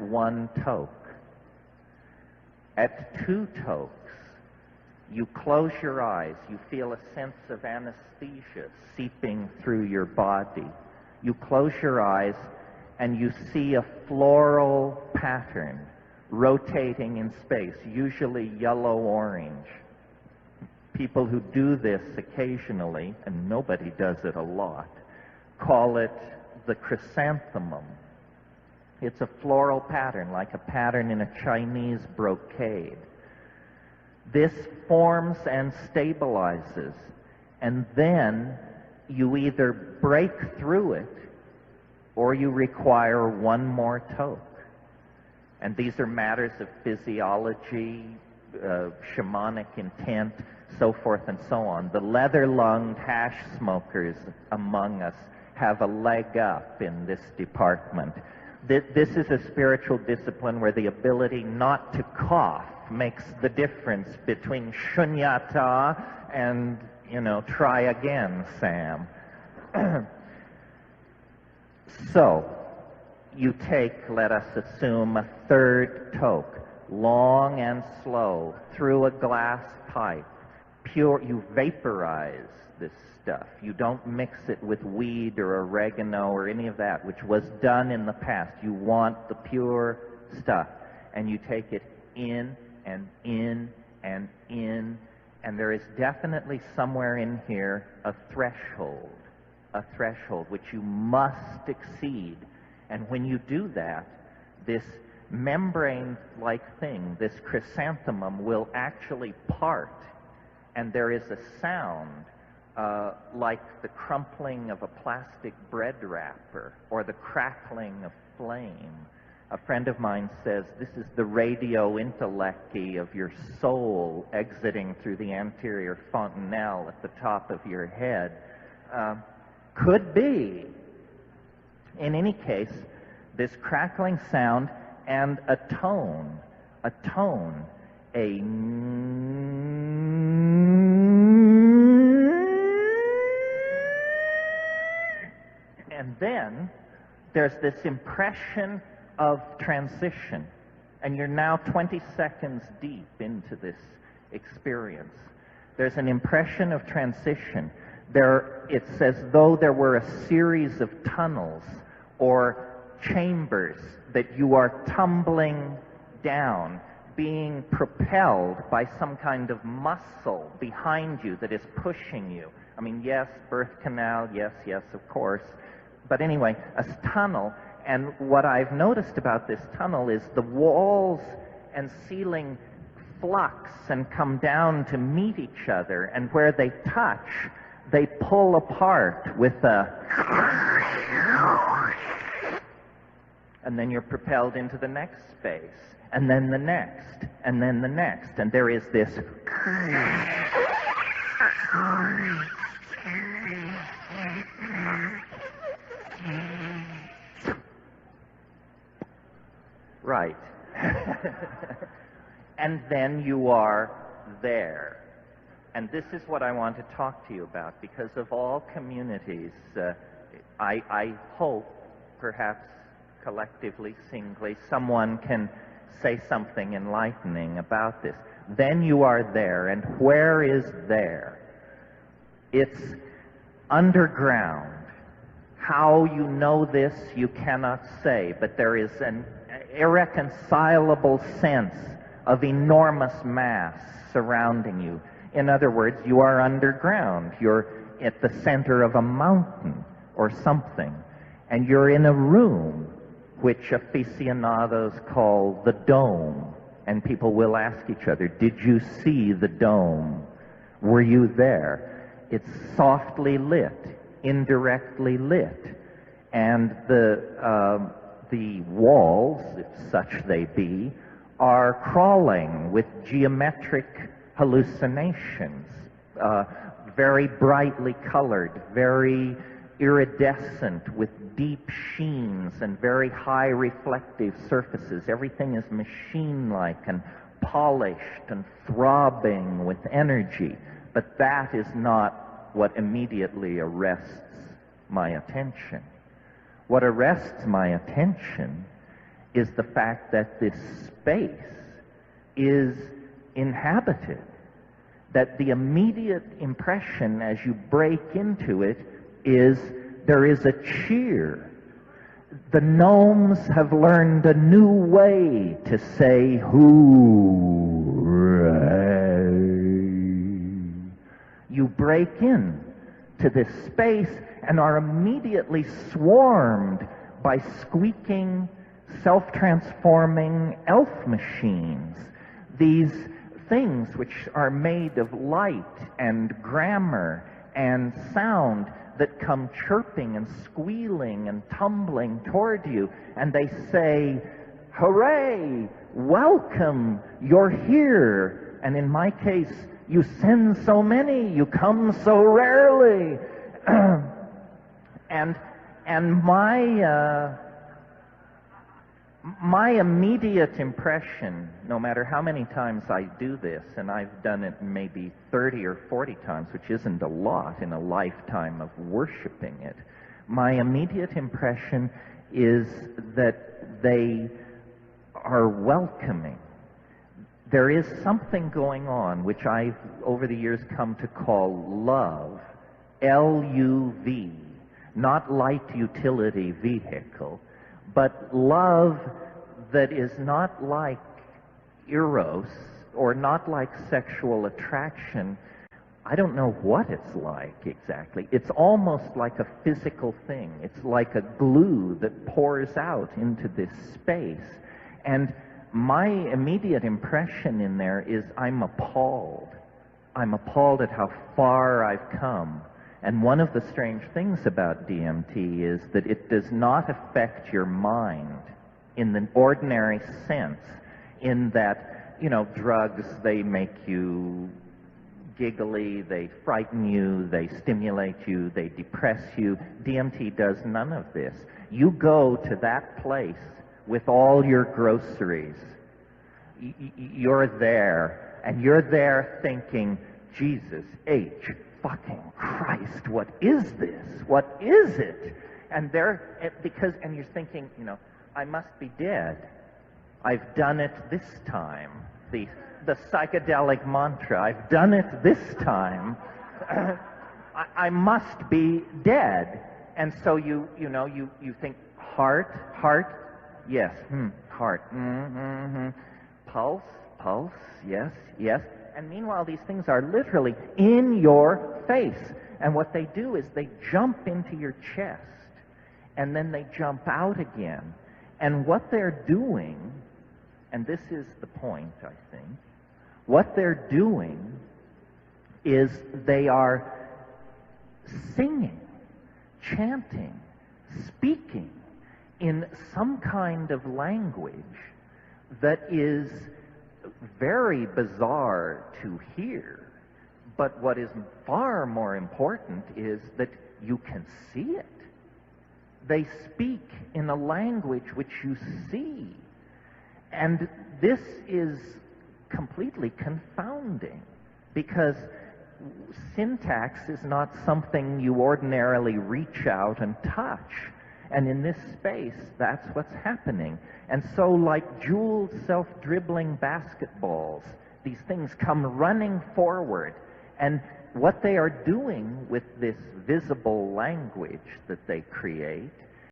one toke. At two tokes, you close your eyes. You feel a sense of anesthesia seeping through your body. You close your eyes and you see a floral pattern rotating in space, usually yellow-orange. People who do this occasionally, and nobody does it a lot, call it the chrysanthemum. It's a floral pattern, like a pattern in a Chinese brocade. This forms and stabilizes, and then you either break through it or you require one more toke. And these are matters of physiology, shamanic intent, so forth and so on. The leather-lunged hash smokers among us have a leg up in this department. This is a spiritual discipline where the ability not to cough makes the difference between shunyata and, try again, Sam. So, you take, let us assume, a third toke, long and slow, through a glass pipe. Pure, you vaporize this stuff. You don't mix it with weed or oregano or any of that, which was done in the past. You want the pure stuff. And you take it in and in and in, and there is definitely somewhere in here a threshold which you must exceed. And when you do that, this membrane-like thing, this chrysanthemum, will actually part, and there is a sound like the crumpling of a plastic bread wrapper or the crackling of flame. A friend of mine says this is the radio intellecty of your soul exiting through the anterior fontanelle at the top of your head. Could be. In any case, this crackling sound and a tone, and then there's this impression of transition, and you're now 20 seconds deep into this experience. There's an impression of transition. It's as though there were a series of tunnels or chambers that you are tumbling down, being propelled by some kind of muscle behind you that is pushing you. I mean, yes, birth canal, yes, of course. But anyway, a tunnel, and what I've noticed about this tunnel is the walls and ceiling flux and come down to meet each other, and where they touch, they pull apart with a... And then you're propelled into the next space, and then the next, and then the next, and there is this... Right. And then you are there. And this is what I want to talk to you about, because of all communities, I hope, perhaps collectively, singly, someone can say something enlightening about this. Then you are there, and where is there? It's underground. How you know this, you cannot say, but there is an irreconcilable sense of enormous mass surrounding you. In other words, you are underground. You're at the center of a mountain or something, and you're in a room which aficionados call the dome. And people will ask each other, did you see the dome? Were you there? It's softly lit, indirectly lit, and the walls, if such they be, are crawling with geometric hallucinations, very brightly colored, very iridescent, with deep sheens and very high reflective surfaces. Everything is machine-like and polished and throbbing with energy, but that is not what immediately arrests my attention. What arrests my attention is the fact that this space is inhabited, that the immediate impression as you break into it is there is a cheer. The gnomes have learned a new way to say hooray. You break in to this space and are immediately swarmed by squeaking, self-transforming elf machines. These things which are made of light and grammar and sound that come chirping and squealing and tumbling toward you, and they say, hooray, welcome, you're here. And in my case, you send so many, you come so rarely. and my immediate impression, no matter how many times I do this, and I've done it maybe 30 or 40 times, which isn't a lot in a lifetime of worshiping it, my immediate impression is that they are welcoming. There is something going on which I've over the years come to call love, L-U-V, not light utility vehicle, but love that is not like eros or not like sexual attraction. I don't know what it's like exactly. It's almost like a physical thing. It's like a glue that pours out into this space. And my immediate impression in there is I'm appalled. I'm appalled at how far I've come. And one of the strange things about DMT is that it does not affect your mind in the ordinary sense, in that, you know, drugs, they make you giggly, they frighten you, they stimulate you, they depress you. DMT does none of this. You go to that place with all your groceries. You're there, and you're there thinking, Jesus H. fucking Christ, what is this? What is it? And you're thinking, you know, I must be dead. I've done it this time. The psychedelic mantra, I've done it this time. I must be dead. And so you think, heart, yes, heart, pulse, yes. And meanwhile, these things are literally in your face. And what they do is they jump into your chest, and then they jump out again. And what they're doing, and this is the point, I think, what they're doing is they are singing, chanting, speaking in some kind of language that is very bizarre to hear. But what is far more important is that you can see it. They speak in a language which you see. And this is completely confounding, because syntax is not something you ordinarily reach out and touch. And in this space, that's what's happening. And so, like jeweled, self-dribbling basketballs, these things come running forward. And what they are doing with this visible language that they create